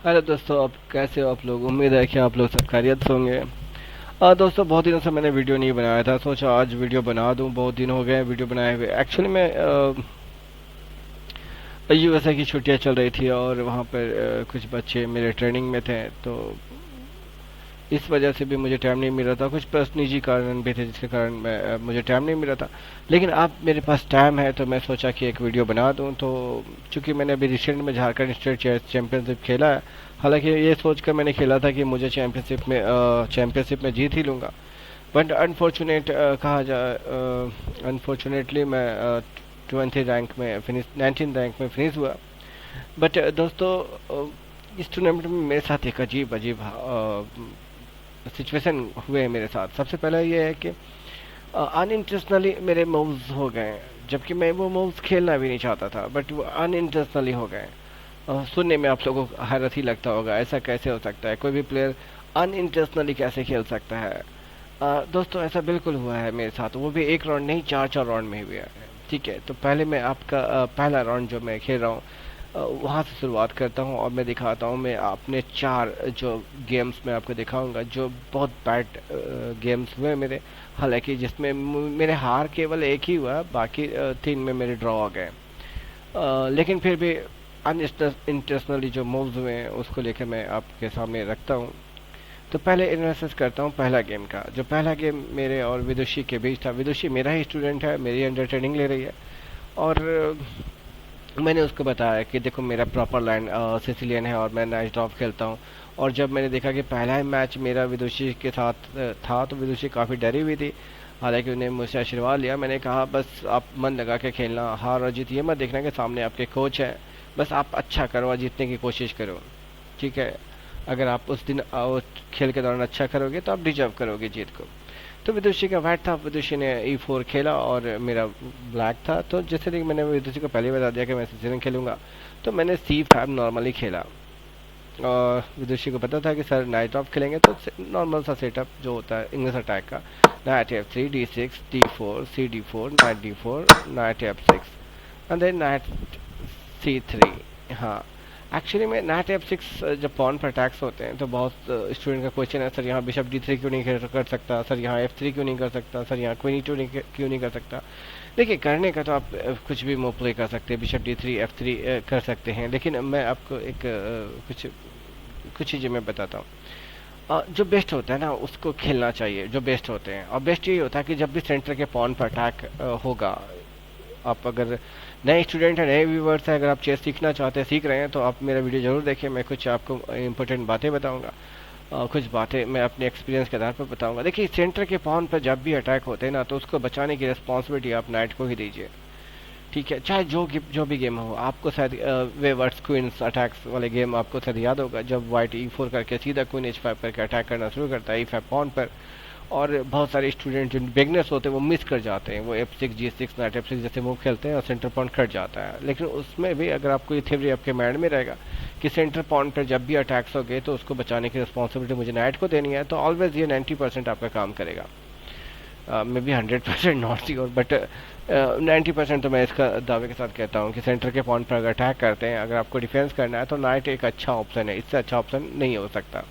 Hello दोस्तों, आप कैसे हो? आप लोग, उम्मीद है कि आप लोग सब खैरियत से होंगे। दोस्तों, बहुत दिनों से मैंने वीडियो नहीं बनाया था, सोचा आज वीडियो बना दूं। बहुत दिन हो गए वीडियो बनाए हुए। एक्चुअली मैं यूएसए की छुट्टियां चल रही थी और वहाँ पर कुछ बच्चे मेरे ट्रेनिंग में थे, तो इस वजह से भी मुझे टाइम नहीं मिल रहा था। कुछ प्लस निजी कारण भी थे जिसके कारण मुझे टाइम नहीं मिल रहा था। लेकिन अब मेरे पास टाइम है तो मैं सोचा कि एक वीडियो बना दूं। तो चूंकि मैंने अभी रिसेंट में झारखंड स्टेट चैंपियनशिप खेला है, हालांकि ये सोचकर मैंने खेला था कि मुझे चैंपियनशिप में जीत ही लूँगा। बट अनफॉर्चुनेट कहा जाए, अनफॉर्चुनेटली मैं 20 रैंक में फिनिश 19 रैंक में फिनिश हुआ। बट दोस्तों, इस टूर्नामेंट में मेरे साथ एक अजीब अजीब सिचुएशन हुए हैं मेरे साथ। सबसे पहला ये है कि अनइंटेंशनली मेरे मूव्स हो गए, जबकि मैं वो मूव्स खेलना भी नहीं चाहता था, बट वो अनइंटेंशनली हो गए। सुनने में आप लोगों को हैरत ही लगता होगा, ऐसा कैसे हो सकता है? कोई भी प्लेयर अनइंटेंशनली कैसे खेल सकता है? दोस्तों, ऐसा बिल्कुल हुआ है मेरे साथ। वो भी एक राउंड नहीं, चार चार राउंड में हुआ है। ठीक है, तो पहले मैं आपका पहला राउंड जो मैं खेल रहा हूँ वहाँ से शुरुआत करता हूँ और मैं दिखाता हूँ। मैं अपने चार जो गेम्स मैं आपको दिखाऊंगा जो बहुत बैड गेम्स हुए मेरे। हालांकि जिसमें मेरे हार केवल एक ही हुआ, बाकी तीन में मेरे ड्रॉ आ गए। लेकिन फिर भी इंटरनेशनली जो मूव्स हुए हैं उसको लेकर मैं आपके सामने रखता हूँ। तो पहले एनालिसिस करता हूँ पहला गेम का। जो पहला गेम मेरे और विदुषी के बीच था। विदुषी मेरा ही स्टूडेंट है, मेरी अंडर ट्रेनिंग ले रही है। और मैंने उसको बताया कि देखो, मेरा प्रॉपर लाइन सिसिलियन है और मैं नाइस ड्रॉप खेलता हूँ। और जब मैंने देखा कि पहला ही मैच मेरा विदुषी के साथ था, तो विदुषी काफ़ी डरी हुई थी। हालांकि उन्हें मुझसे आशीर्वाद लिया। मैंने कहा बस आप मन लगा के खेलना, हार और जीत ये मत देखना, कि सामने आपके कोच है। बस आप अच्छा करो और जीतने की कोशिश करो। ठीक है, अगर आप उस दिन खेल के दौरान अच्छा करोगे तो आप डिजर्व करोगे जीत को। तो विदुषी का वाइट था, विदुषी ने E4 खेला और मेरा ब्लैक था। तो जैसे कि मैंने विदुषी को पहले बता दिया कि मैं सीजन खेलूंगा, तो मैंने C5 नॉर्मली खेला। और विदुषी को पता था कि सर नाइट ऑफ खेलेंगे, तो नॉर्मल सा सेटअप जो होता है इंग्लिश अटैक का, knight F3 D6 D4 C D4 knight D4 knight F6 and then knight C3। हाँ, एक्चुअली में नाइट F6 जब पॉन पर अटैक्स होते हैं तो बहुत स्टूडेंट का क्वेश्चन है, सर यहाँ बिशप D3 क्यों नहीं कर सकता, सर यहाँ F3 क्यों नहीं कर सकता, सर यहाँ क्वीन E2 क्यों नहीं कर सकता। देखिए, करने का तो आप कुछ भी मूव प्ले कर सकते हैं, बिशप D3 F3 कर सकते हैं। लेकिन मैं आपको एक कुछ कुछ चीज़ें मैं बताता हूँ। जो बेस्ट होता है ना उसको खेलना चाहिए, जो बेस्ट होते हैं। और बेस्ट यही होता है कि जब भी सेंटर के पॉन पर अटैक होगा, आप अगर नए स्टूडेंट हैं, नए व्यूवर्स हैं, अगर आप चेस सीखना चाहते हैं, सीख रहे हैं, तो आप मेरा वीडियो जरूर देखें। मैं कुछ आपको इंपॉर्टेंट बातें बताऊंगा। कुछ बातें मैं अपने एक्सपीरियंस के आधार पर बताऊंगा। देखिए, सेंटर के पॉन पर जब भी अटैक होते हैं ना, तो उसको बचाने की रिस्पॉन्सिबिलिटी आप नाइट को ही दीजिए। ठीक है, चाहे जो भी गेम हो। आपको शायद वेवर्स क्वींस अटैक्स वाले गेम आपको शायद याद होगा, जब वाइट E4 करके सीधा क्वीन H5 करके अटैक करना शुरू करता है E5 पॉन पर। और बहुत सारे स्टूडेंट जो बिगनर्स होते हैं वो मिस कर जाते हैं, वो F6 G6 नाइट F6 जैसे मूव खेलते हैं और सेंटर पॉइंट कट जाता है। लेकिन उसमें भी अगर आपको ये थ्योरी आपके माइंड में रहेगा कि सेंटर पॉइंट पर जब भी अटैक्स हो गए तो उसको बचाने की रिस्पॉन्सिबिलिटी मुझे नाइट को देनी है, तो ऑलवेज ये 90% आपका काम करेगा। May be 100% not sure, but 90% तो मैं इसका दावे के साथ कहता हूँ कि सेंटर के पॉइंट पर अगर अटैक करते हैं, अगर आपको डिफेंस करना है, तो नाइट एक अच्छा ऑप्शन है। इससे अच्छा ऑप्शन नहीं हो सकता।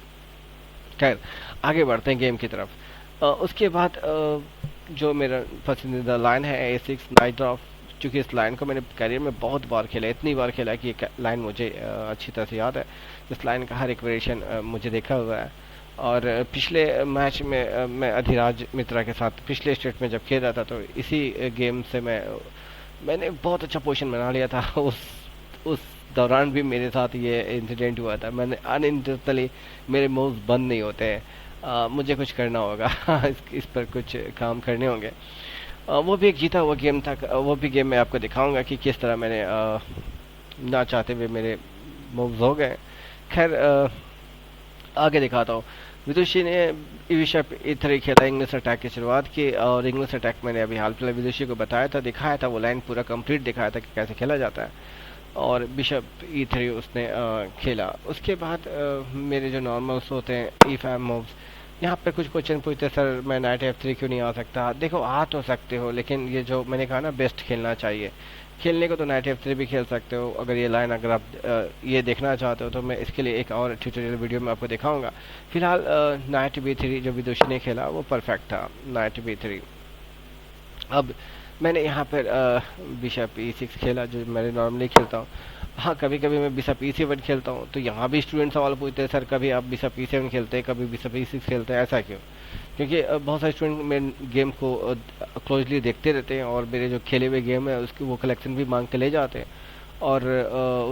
खैर, आगे बढ़ते हैं गेम की तरफ। उसके बाद जो मेरा पसंदीदा लाइन है A6 नाइट ऑफ। चूँकि इस लाइन को मैंने करियर में बहुत बार खेला, इतनी बार खेला कि ये लाइन मुझे अच्छी तरह से याद है। इस लाइन का हर एक वेरिएशन मुझे देखा हुआ है। और पिछले मैच में मैं अधिराज मित्रा के साथ पिछले स्टेट में जब खेल रहा था, तो इसी गेम से मैंने बहुत अच्छा पोजीशन बना लिया था। उस दौरान भी मेरे साथ ये इंसिडेंट हुआ था। मैंने अनइंटेंशनली, मेरे मूव्स बंद नहीं होते हैं। मुझे कुछ करना होगा। इस पर कुछ काम करने होंगे। वो भी एक जीता हुआ गेम था। वो भी गेम मैं आपको दिखाऊंगा कि किस तरह मैंने ना चाहते हुए मेरे मूव्स हो गए। खैर, आगे दिखाता हूँ। विदुषी ने बिशप E3 खेला, इंग्लिश अटैक की शुरुआत की। और इंग्लिश अटैक मैंने अभी हाल फिलहाल विदुषी को बताया था, दिखाया था, वो लाइन पूरा कंप्लीट दिखाया था कि कैसे खेला जाता है। और बिशप E3 उसने खेला। उसके बाद मेरे जो नॉर्मल्स होते हैं E5 मूव्स, यहाँ पे कुछ क्वेश्चन पूछते हैं, सर मैं नाइट F3 क्यों नहीं आ सकता। देखो, आ तो सकते हो, लेकिन ये जो मैंने कहा ना, बेस्ट खेलना चाहिए। खेलने को तो नाइट F3 भी खेल सकते हो। अगर ये लाइन अगर आप ये देखना चाहते हो तो मैं इसके लिए एक और ट्यूटोरियल वीडियो में आपको दिखाऊंगा। फिलहाल नाइट B3 जो विदुषी ने खेला वो परफेक्ट था, नाइट B3। अब मैंने यहाँ पर बिशप E6 खेला, जो मैं नॉर्मली खेलता हूँ। हाँ, कभी कभी मैं बिशप E7 खेलता हूँ, तो यहाँ भी स्टूडेंट सवाल पूछते हैं, सर कभी आप बिशप E7 खेलते हैं, कभी बिशप E6 खेलते हैं, ऐसा क्यों? क्योंकि बहुत सारे स्टूडेंट मेरे गेम को क्लोजली देखते रहते हैं और मेरे जो खेले हुए गेम है उसकी वो कलेक्शन भी मांग के ले जाते हैं। और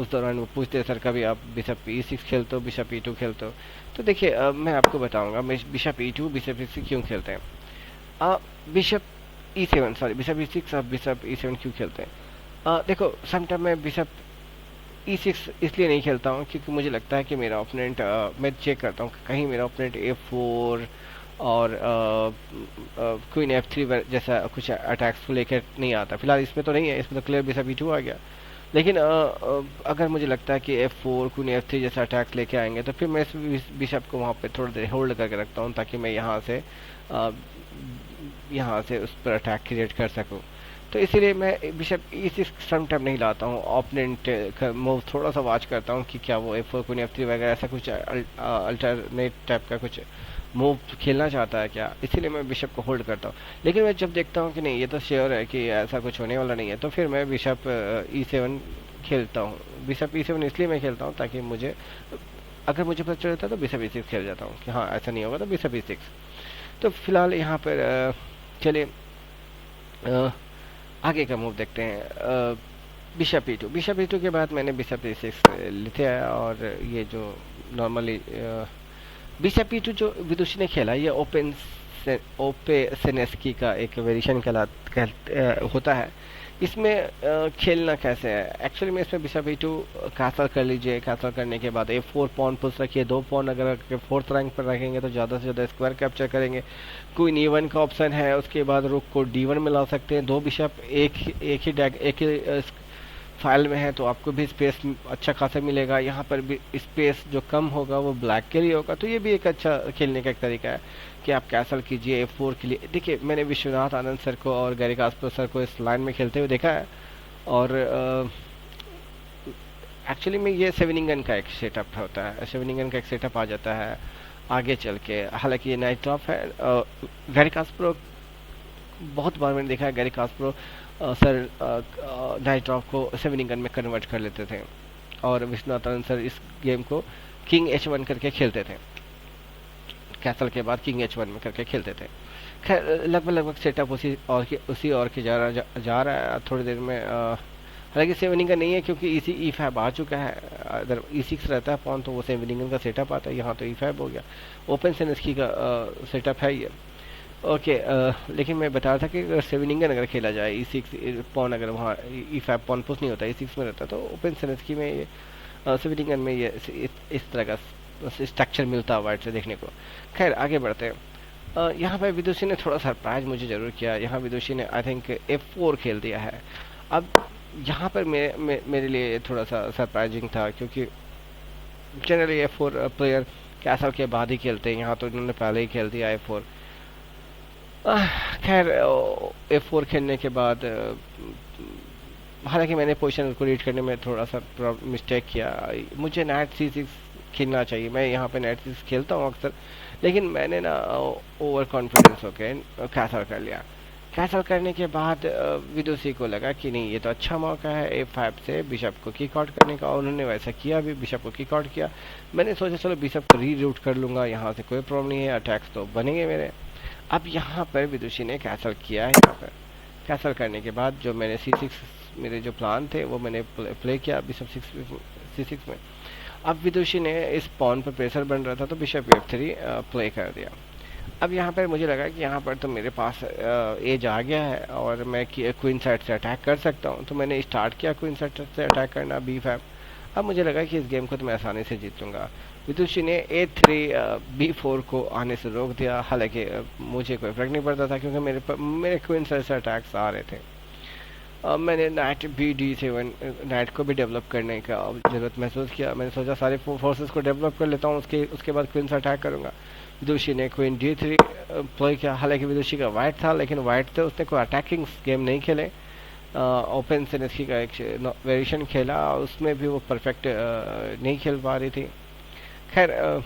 उस दौरान वो पूछते हैं, सर कभी आप बिशप E6 खेलते हो, बिशप E2 खेलते हो? तो देखिए मैं आपको बताऊंगा मैं बिशप E2 बिशप E6 क्यों खेलते हैं। Bishop E7 sorry bishop E6 और बिशप E7 क्यों खेलते हैं? देखो, समटाइम मैं बिशप E6 इसलिए नहीं खेलता हूँ क्योंकि मुझे लगता है कि मेरा ओपोनेंट, मैं चेक करता हूँ कहीं मेरा ओपोनेंट A4 और क्वीन F3 जैसा कुछ अटैक्स को लेकर नहीं आता। फिलहाल इसमें तो नहीं है, इसमें तो क्लियर बिशप E2 आ गया। लेकिन अगर मुझे लगता है कि F4 क्वीन F3 जैसा अटैक्स लेके आएंगे तो फिर मैं इस बिशप को वहाँ पे थोड़ी देर होल्ड करके रखता हूँ ताकि मैं यहाँ से उस पर अटैक क्रिएट कर सकूँ। तो इसीलिए मैं बिशप E6 सम टाइम नहीं लाता हूँ, ओपोनेंट का मूव थोड़ा सा वॉच करता हूँ कि क्या वो F4 क्वीन F3 वगैरह ऐसा कुछ अल्टरनेट टाइप का कुछ मूव खेलना चाहता है क्या, इसीलिए मैं बिशप को होल्ड करता हूँ। लेकिन मैं जब देखता हूँ कि नहीं ये तो श्योर है कि ऐसा कुछ होने वाला नहीं है, तो फिर मैं बिशप E7 खेलता हूँ। बिशप E7 इसलिए मैं खेलता हूँ ताकि मुझे, अगर मुझे पता चलता है तो बिशप E6 खेल जाता हूँ कि हाँ ऐसा नहीं होगा तो बिशप E6। तो फिलहाल यहाँ पर चलिए आगे का मूव देखते हैं। बिशप E2, बिशप E2 के बाद मैंने बिशप E6 लेते आया, और ये जो नॉर्मली बिशप E2 जो विदुषी ने खेला ये ओपेसेनेस्की का एक वेरिएशन होता है। इसमें खेलना कैसे है एक्चुअली में, इसमें बिशप E2 कैसल कर लीजिए, कैसल करने के बाद A4 पॉन पुश रखिए, 2 पॉन अगर फोर्थ रैंक पर रखेंगे तो ज़्यादा से ज़्यादा स्क्वायर कैप्चर करेंगे। क्वीन E1 का ऑप्शन है, उसके बाद रुक को D1 में ला सकते हैं। 2 बिशप एक ही फाइल में है तो आपको भी स्पेस अच्छा खासा मिलेगा। यहाँ पर भी स्पेस जो कम होगा वो ब्लैक के लिए होगा, तो ये भी एक अच्छा खेलने का एक तरीका है कि आप कैसल कीजिए F4 के लिए। देखिए मैंने विश्वनाथ आनंद सर को और गैरी कास्पर सर को इस लाइन में खेलते हुए देखा है, और एक्चुअली में ये सेवनिंगन का एक सेटअप होता है, सेवनिंगन का एक सेटअप आ जाता है आगे चल के। हालांकि ये नाइट ड्रॉप है। गैरी कास्पर बहुत बार मैंने देखा है, Garry Kasparov sir knight drop को सेवनिंगन में कन्वर्ट कर लेते थे, और विश्वनाथ आनंद सर इस गेम को किंग H1 करके खेलते थे, कैसल के बाद किंग H1 में करके खेलते थे। खैर लगभग सेटअप उसी और के जा रहा है थोड़ी देर में। हालांकि सेवनिंगन नहीं है क्योंकि E5 आ चुका है। अगर E6 रहता है पॉन तो वो सेवनिंगन का सेटअप आता है, यहाँ तो E5 हो गया। ओपन सेनेस्की का सेटअप है ये। ओके लेकिन मैं बता रहा था कि अगर सेवनिंगन अगर खेला जाए E6 पॉन, अगर वहाँ E5 पॉन पुश नहीं होता E6 में रहता, तो ओपन सेनेस्की में ये सेवनिंगन में ये इस तरह का स्ट्रक्चर मिलता है वाइट से देखने को। खैर आगे बढ़ते हैं। यहाँ पर विदुषी ने थोड़ा सरप्राइज मुझे ज़रूर किया। यहाँ विदुषी ने आई थिंक F4 खेल दिया है। अब यहाँ पर मेरे लिए थोड़ा सा सरप्राइजिंग था क्योंकि जनरली F4 प्लेयर कैसल के बाद ही खेलते हैं, यहाँ तो इन्होंने पहले ही खेल दिया F4। खैर F4 खेलने के बाद हालांकि मैंने पोजीशन को रीड करने में थोड़ा सा मिस्टेक किया। मुझे नाइट C6 खेलना चाहिए, मैं यहाँ पे नाइट C6 खेलता हूँ अक्सर, लेकिन मैंने ना ओवर कॉन्फिडेंस होके कैसल कर लिया। कैसल करने के बाद विदुषी को लगा कि नहीं ये तो अच्छा मौका है A5 से बिशप को किक आउट करने का, और उन्होंने वैसा किया भी, बिशप को किक आउट किया। मैंने सोचा चलो बिशप को री रूट कर लूँगा, यहाँ से कोई प्रॉब्लम नहीं है, अटैक्स तो बनेंगे मेरे। अब यहाँ पर विदुषी ने कैसल किया है। यहाँ पर कैसल करने के बाद जो मैंने C6 मेरे जो प्लान थे वो मैंने प्ले किया बिशप C6 में। अब विदुषी ने इस पॉन पर प्रेशर बन रहा था तो बिशप F3 प्ले कर दिया। अब यहाँ पर मुझे लगा कि यहाँ पर तो मेरे पास एज आ गया है और मैं क्वीन साइड से अटैक कर सकता हूँ, तो मैंने स्टार्ट किया क्वीन साइड से अटैक करना B5। अब मुझे लगा कि इस गेम को तो मैं आसानी से जीत लूँगा। विदुषी ने A3 B4 को आने से रोक दिया। हालांकि मुझे कोई फर्क नहीं पड़ता था क्योंकि मेरे क्वीन साइड से अटैक्स आ रहे थे। मैंने नाइट BD7 नाइट को भी डेवलप करने का ज़रूरत महसूस किया। मैंने सोचा सारे फोर्सेस को डेवलप कर लेता हूँ, उसके बाद क्वीन से अटैक करूँगा। विदुषी ने क्वीन D3 प्ले किया। हालांकि विदुषी का वाइट था, लेकिन वाइट से उसने कोई अटैकिंग गेम नहीं खेले। ओपन सेनेस्की का एक वेरिएशन खेला, उसमें भी वो परफेक्ट नहीं खेल पा रही थी। खैर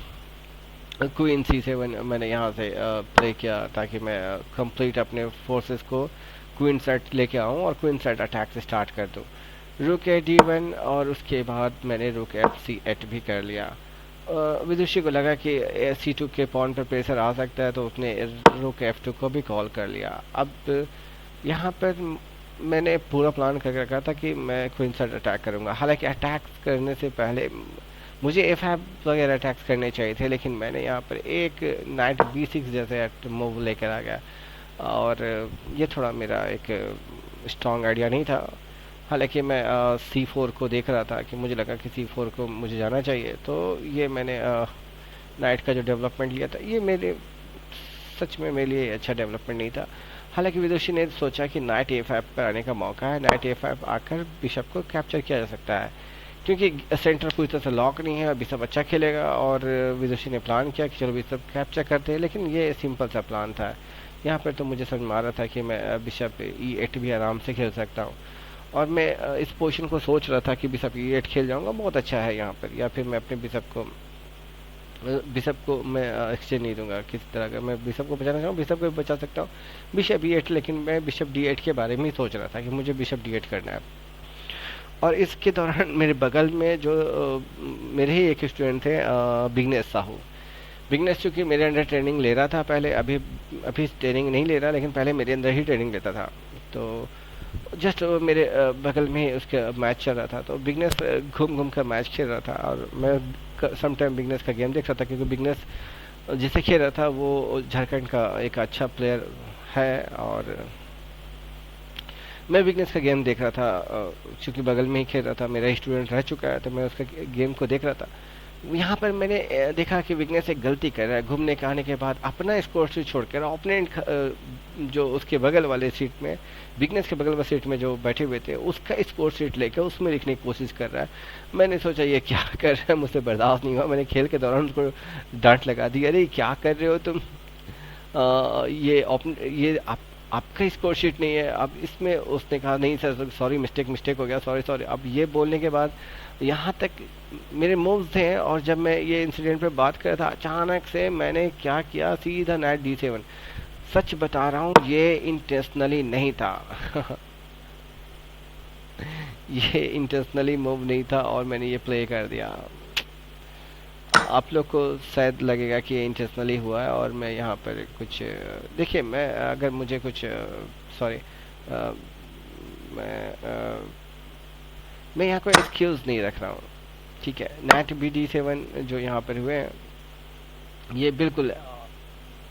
क्वीन C7 मैंने यहाँ से प्ले किया ताकि मैं कंप्लीट अपने फोर्सेस को क्वीन सेट लेके आऊँ और क्वीन सेट अटैक से स्टार्ट कर दूँ। रुक A D1 और उसके बाद मैंने रुक FC8 भी कर लिया। विदुषी को लगा कि C2 के पॉन पर प्रेशर आ सकता है, तो उसने रुक F2 को भी कॉल कर लिया। अब यहाँ पर मैंने पूरा प्लान करके रखा था कि मैं क्वीन सेट अटैक करूँगा। हालांकि अटैक करने से पहले मुझे F5 वगैरह अटैक्स करने चाहिए थे, लेकिन मैंने यहाँ पर एक नाइट B6 जैसे मूव लेकर आ गया, और ये थोड़ा मेरा एक स्ट्रॉन्ग आइडिया नहीं था। हालांकि मैं C4 को देख रहा था कि मुझे लगा कि C4 को मुझे जाना चाहिए, तो ये मैंने नाइट का जो डेवलपमेंट लिया था, ये मेरे सच में मेरे लिए अच्छा डेवलपमेंट नहीं था। हालांकि विदुषी ने सोचा कि नाइट A5 पर आने का मौका है, नाइट A5 आकर बिशप को कैप्चर किया जा सकता है, क्योंकि सेंटर पूरी तरह से लॉक नहीं है, बिशप अच्छा खेलेगा। और विदुषी ने प्लान किया कि चलो बिशप कैप्चर करते हैं, लेकिन ये सिंपल सा प्लान था। यहाँ पर तो मुझे समझ में आ रहा था कि मैं बिशप E8 भी आराम से खेल सकता हूँ, और मैं इस पोजीशन को सोच रहा था कि बिशप E8 खेल जाऊँगा, बहुत अच्छा है यहाँ पर। या फिर मैं अपने बिशप को मैं एक्सचेंज नहीं दूंगा किसी तरह का। मैं बिशप को बचाना चाहूँ, बिशप को भी बचा सकता हूँ, बिशप E8, लेकिन मैं बिशप D8 के बारे में ही सोच रहा था कि मुझे बिशप D8 करना है। और इसके दौरान मेरे बगल में जो मेरे ही एक स्टूडेंट थे, विघ्नेश साहू। विघ्नेश चूँकि मेरे अंडर ट्रेनिंग ले रहा था पहले, अभी अभी ट्रेनिंग नहीं ले रहा, लेकिन पहले मेरे अंदर ही ट्रेनिंग लेता था। तो जस्ट मेरे बगल में ही उसका मैच चल रहा था, तो विघ्नेश घूम घूम कर मैच खेल रहा था, और मैं सम टाइम विघ्नेश का गेम देख रहा था, क्योंकि विघ्नेश जिसे खेल रहा था वो झारखंड का एक अच्छा प्लेयर है। और मैं विघ्नेश का गेम देख रहा था, क्योंकि बगल में ही खेल रहा था, मेरा स्टूडेंट रह चुका है, तो मैं उसका गेम को देख रहा था। यहाँ पर मैंने देखा कि विघ्नेश एक गलती कर रहा है। घूमने के आने के बाद अपना स्कोर शीट छोड़कर ओपोनेंट जो उसके बगल वाले सीट में, विघ्नेश के बगल वाले सीट में जो बैठे हुए थे, उसका स्कोर शीट लेकर उसमें लिखने की कोशिश कर रहा है। मैंने सोचा ये क्या कर रहा है, मुझसे बर्दाश्त नहीं हुआ। मैंने खेल के दौरान उसको डांट लगा दी, अरे क्या कर रहे हो तुम, ये आपका स्कोर शीट नहीं है। अब इसमें उसने कहा नहीं सर, सॉरी, मिस्टेक हो गया, सॉरी। अब ये बोलने के बाद यहाँ तक मेरे मूव्स थे, और जब मैं ये इंसिडेंट पे बात कर रहा था, अचानक से मैंने क्या किया, सीधा नाइट D7। सच बता रहा हूँ, ये इंटेंशनली नहीं था ये इंटेंशनली मूव नहीं था, और मैंने ये प्ले कर दिया। आप लोग को शायद लगेगा कि ये इंटेंशनली हुआ है, और मैं यहाँ पर कुछ देखिए, मैं अगर मुझे कुछ सॉरी मैं यहाँ कोई एक्सक्यूज़ नहीं रख रहा हूँ, ठीक है। नाइट BD7 जो यहाँ पर हुए हैं, ये बिल्कुल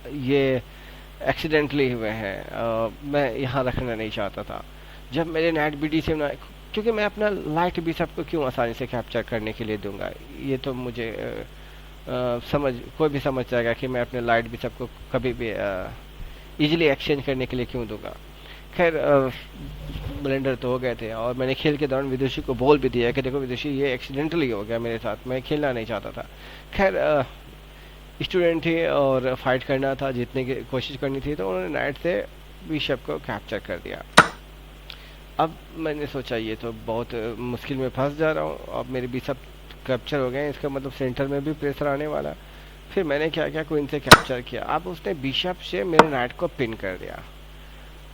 ये एक्सीडेंटली हुए हैं। मैं यहाँ रखना नहीं चाहता था। जब मेरे नाइट BD7, क्योंकि मैं अपना लाइट बिशप को क्यों आसानी से कैप्चर करने के लिए दूंगा, ये तो मुझे कोई भी समझ जाएगा कि मैं अपने लाइट बिशप को कभी भी इजीली एक्सचेंज करने के लिए क्यों दूंगा। खैर ब्लेंडर तो हो गए थे, और मैंने खेल के दौरान विदुषी को बोल भी दिया कि देखो विदुषी, ये एक्सीडेंटली हो गया मेरे साथ, मैं खेलना नहीं चाहता था। खैर स्टूडेंट थे और फाइट करना था, जीतने की कोशिश करनी थी, तो उन्होंने नाइट से बिशप को कैप्चर कर दिया। अब मैंने सोचा ये तो बहुत मुश्किल में फंस जा रहा हूँ, अब मेरे बिशप कैप्चर हो गए, इसका मतलब सेंटर में भी प्रेशर आने वाला। फिर मैंने क्या किया, क्वीन से कैप्चर किया। अब उसने बिशप से मेरे नाइट को पिन कर दिया।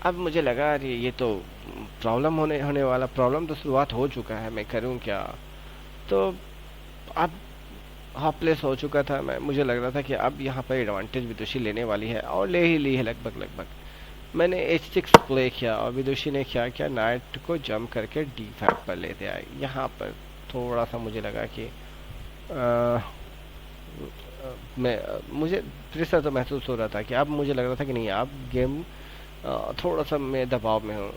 अब मुझे लगा अरे ये तो प्रॉब्लम होने वाला, प्रॉब्लम तो शुरुआत हो चुका है, मैं करूं क्या। तो अब हॉपलेस हो चुका था मैं, मुझे लग रहा था कि अब यहाँ पर एडवांटेज विदुषी लेने वाली है, और ले ही ली है लगभग। मैंने H6 प्ले किया, और विदुषी ने क्या किया, नाइट को जंप करके D5 पर ले दिया। यहाँ पर थोड़ा सा मुझे लगा कि मुझे प्रेशर तो महसूस हो रहा था, कि अब मुझे लग रहा था कि नहीं, अब गेम थोड़ा सा मैं दबाव में हूँ।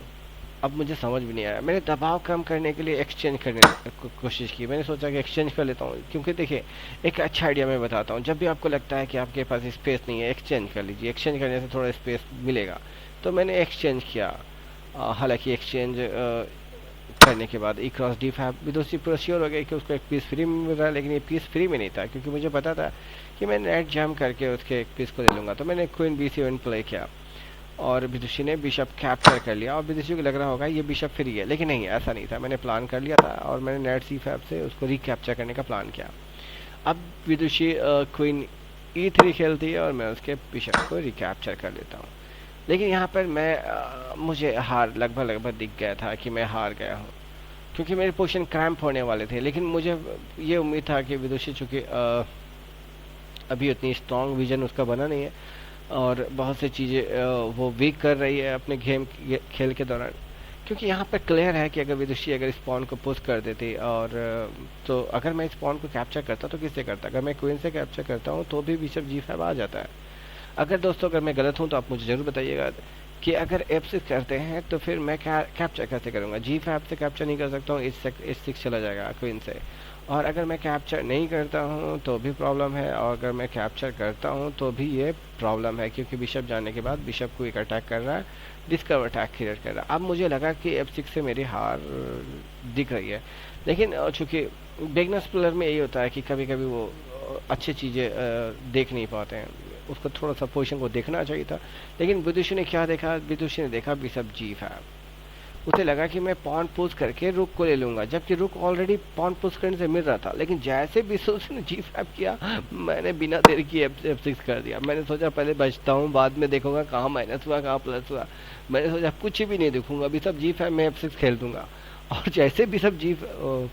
अब मुझे समझ भी नहीं आया, मैंने दबाव कम करने के लिए एक्सचेंज करने की कोशिश की। मैंने सोचा कि एक्सचेंज कर लेता हूँ, क्योंकि देखिए एक अच्छा आइडिया मैं बताता हूँ, जब भी आपको लगता है कि आपके पास स्पेस नहीं है, एक्सचेंज कर लीजिए, एक्सचेंज करने से थोड़ा स्पेस मिलेगा। तो मैंने एक्सचेंज किया। हालांकि एक्सचेंज करने के बाद E×D5 विदुषी पूरा श्योर हो गया कि उसको एक पीस फ्री में मिल रहा है, लेकिन ये पीस फ्री में नहीं था, क्योंकि मुझे पता था कि मैं नाइट जैम करके उसके एक पीस को ले लूँगा। तो मैंने क्वीन B7 प्ले किया, और विदुषी ने बिशप कैप्चर कर लिया और विदुषी को लग रहा होगा ये बिशप फ्री है, लेकिन नहीं, ऐसा नहीं था। मैंने प्लान कर लिया था और मैंने नाइट C5 से उसको रिकैप्चर करने का प्लान किया। अब विदुषी क्वीन E3 खेलती है और मैं उसके बिशप को रिकैप्चर कर लेता हूँ। लेकिन यहाँ पर मुझे हार लगभग दिख गया था कि मैं हार गया हूँ, क्योंकि मेरे पोजीशन क्रैम्प होने वाले थे। लेकिन मुझे ये उम्मीद था कि विदुषी चूँकि अभी उतनी स्ट्रॉन्ग विजन उसका बना नहीं है और बहुत सी चीज़ें वो वीक कर रही है अपने गेम खेल के दौरान, क्योंकि यहाँ पर क्लियर है कि अगर विदुषी अगर इस पॉन को पुश कर देती और तो अगर मैं इस पॉन को कैप्चर करता तो किससे करता? अगर मैं क्वीन से कैप्चर करता हूँ तो भी बिशप G5 आ जाता है। अगर दोस्तों अगर मैं गलत हूँ तो आप मुझे ज़रूर बताइएगा कि अगर F6 करते हैं तो फिर मैं कैप्चर कैसे करूँगा? G5 से कैप्चर नहीं कर सकता हूँ, H6 चला जाएगा क्वीन से। और अगर मैं कैप्चर नहीं करता हूँ तो भी प्रॉब्लम है, और अगर मैं कैप्चर करता हूँ तो भी ये प्रॉब्लम है, क्योंकि बिशप जाने के बाद बिशप को एक अटैक कर रहा है, डिस्कवर अटैक क्रिएट कर रहा है। अब मुझे लगा कि F6 से मेरी हार दिख रही है, लेकिन चूँकि बिगनर्स प्लेयर में यही होता है कि कभी कभी वो अच्छी चीज़ें देख नहीं पाते हैं, उसको थोड़ा सा पोजीशन को देखना चाहिए था। लेकिन विदुषी ने क्या देखा? विदुषी ने देखा बिशप G5। उसे लगा कि मैं पॉन पुश करके रुक को ले लूंगा, जबकि रुक ऑलरेडी पॉन पुश करने से मिल रहा था। लेकिन जैसे विदुषी ने G5 किया, मैंने बिना देर की F6 कर दिया। मैंने सोचा पहले बचता हूँ, बाद में देखूंगा कहाँ माइनस हुआ कहाँ प्लस हुआ। मैंने सोचा कुछ भी नहीं देखूंगा, बिशप G5 में F6 खेल दूंगा। और जैसे बिशप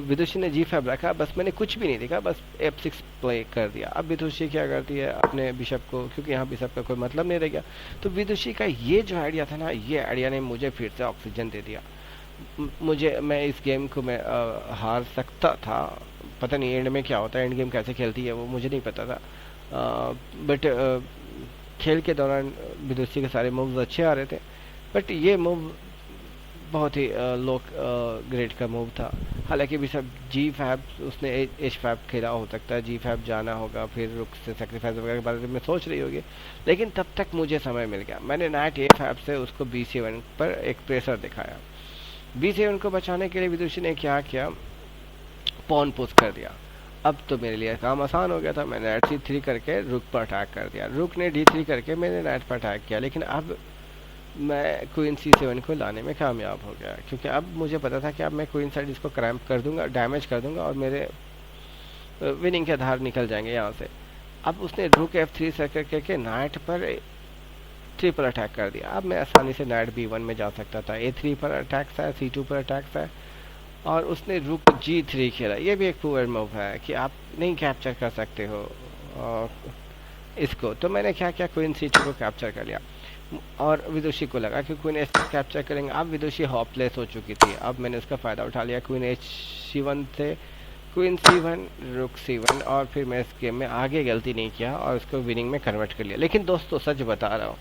विदुषी ने G5 रखा, बस मैंने कुछ भी नहीं देखा, बस F6 प्ले कर दिया। अब विदुषी क्या करती है अपने बिशप को, क्योंकि यहाँ बिशप का कोई मतलब नहीं रह गया, तो विदुषी का ये जो आइडिया था ना, ये आइडिया ने मुझे फिर से ऑक्सीजन दे दिया। मैं इस गेम को मैं हार सकता था, पता नहीं एंड में क्या होता है, एंड गेम कैसे खेलती है वो मुझे नहीं पता था। बट खेल के दौरान विदुषी के सारे मूव्स अच्छे आ रहे थे, बट ये मूव बहुत ही लो ग्रेड का मूव था। हालांकि बिशप G5 उसने H5 खेला, हो सकता है G5 जाना होगा, फिर रुक से सेक्रीफाइस वगैरह के बारे में सोच रही होगी। लेकिन तब तक मुझे समय मिल गया, मैंने नाइट A5 से उसको B7 पर एक प्रेशर दिखाया। B7 को बचाने के लिए विदुषी ने क्या किया? पॉन पुश कर दिया। अब तो मेरे लिए काम आसान हो गया था, मैंने नाइट C3 करके रुक पर अटैक कर दिया, रुक ने D3 करके मैंने नाइट पर अटैक किया। लेकिन अब मैं क्वीन C7 को लाने में कामयाब हो गया, क्योंकि अब मुझे पता था कि अब मैं क्वीन साइड इसको क्रैम्प कर दूंगा, डैमेज कर दूंगा और मेरे विनिंग के आधार निकल जाएंगे यहाँ से। अब उसने रुक F3 सर्कल करके नाइट पर ट्रिपल अटैक कर दिया। अब मैं आसानी से नाइट B1 में जा सकता था। A3 पर अटैक्स है, C2 पर अटैक्स है, और उसने रुक G3 खेला। ये भी एक पुअर मूव है कि आप नहीं कैप्चर कर सकते हो इसको। तो मैंने क्या किया? क्वीन C2 को कैप्चर कर लिया, और विदुषी को लगा कि क्वीन H6 कैप्चर करेंगे। अब विदुषी हॉपलेस हो चुकी थी, अब मैंने उसका फ़ायदा उठा लिया। क्वीन H7 से क्वीन C1, रुक C1, और फिर मैं इस गेम में आगे गलती नहीं किया और उसको विनिंग में कन्वर्ट कर लिया। लेकिन दोस्तों सच बता रहा हूँ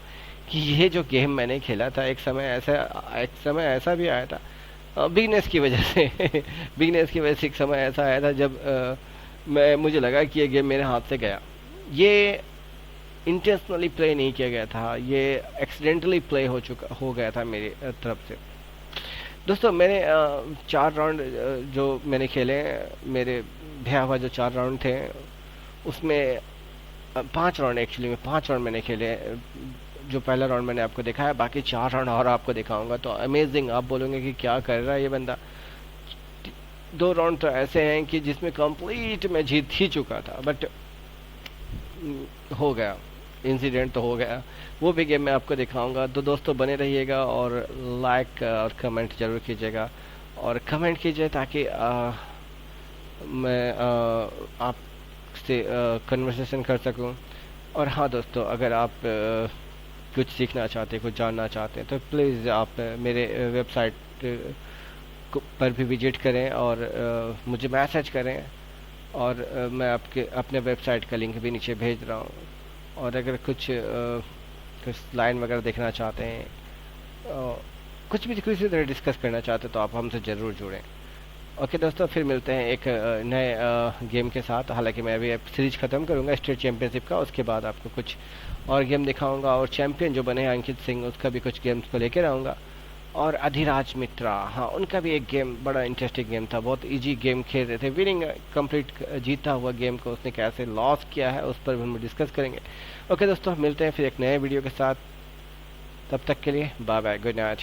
कि ये जो गेम मैंने खेला था, एक समय ऐसा भी आया था बिगनेस की वजह से बिगनेस की वजह से एक समय ऐसा आया था जब मुझे लगा कि ये गेम मेरे हाथ से गया। ये इंटेंशनली प्ले नहीं किया गया था, ये एक्सीडेंटली प्ले हो गया था मेरी तरफ से। दोस्तों मैंने 4 राउंड जो मैंने खेले, मेरे भया हुआ जो 4 राउंड थे, उसमें 5 राउंड एक्चुअली में 5 राउंड मैंने खेले। जो पहला राउंड मैंने आपको दिखाया, बाकी 4 राउंड और आपको दिखाऊंगा तो अमेजिंग, आप बोलोगे कि क्या कर रहा है ये बंदा। 2 राउंड तो ऐसे हैं कि जिसमें कंप्लीट मैं जीत ही चुका था, बट हो गया, इंसिडेंट तो हो गया। वो भी गेम मैं आपको दिखाऊंगा। तो दोस्तों बने रहिएगा और लाइक और कमेंट जरूर कीजिएगा, और कमेंट कीजिए ताकि मैं आपसे कन्वर्सेशन कर सकूं। और हाँ दोस्तों, अगर आप कुछ सीखना चाहते हैं, कुछ जानना चाहते हैं, तो प्लीज़ आप मेरे वेबसाइट पर भी विजिट करें और मुझे मैसेज करें, और मैं अपने वेबसाइट का लिंक भी नीचे भेज रहा हूँ। और अगर कुछ लाइन वगैरह देखना चाहते हैं, कुछ भी किसी तरह डिस्कस करना चाहते हैं, तो आप हमसे ज़रूर जुड़ें। ओके दोस्तों, फिर मिलते हैं एक नए गेम के साथ। हालांकि मैं अभी सीरीज ख़त्म करूंगा स्टेट चैम्पियनशिप का, उसके बाद आपको कुछ और गेम दिखाऊंगा, और चैम्पियन जो बने हैं अंकित सिंह, उसका भी कुछ गेम्स को लेकर आऊँगा। और अधिराज मित्रा, हाँ, उनका भी एक गेम बड़ा इंटरेस्टिंग गेम था, बहुत इजी गेम खेल रहे थे, विनिंग कंप्लीट जीता हुआ गेम को उसने कैसे लॉस किया है उस पर भी हम डिस्कस करेंगे। ओके दोस्तों, मिलते हैं फिर एक नए वीडियो के साथ। तब तक के लिए बाय बाय, गुड नाइट।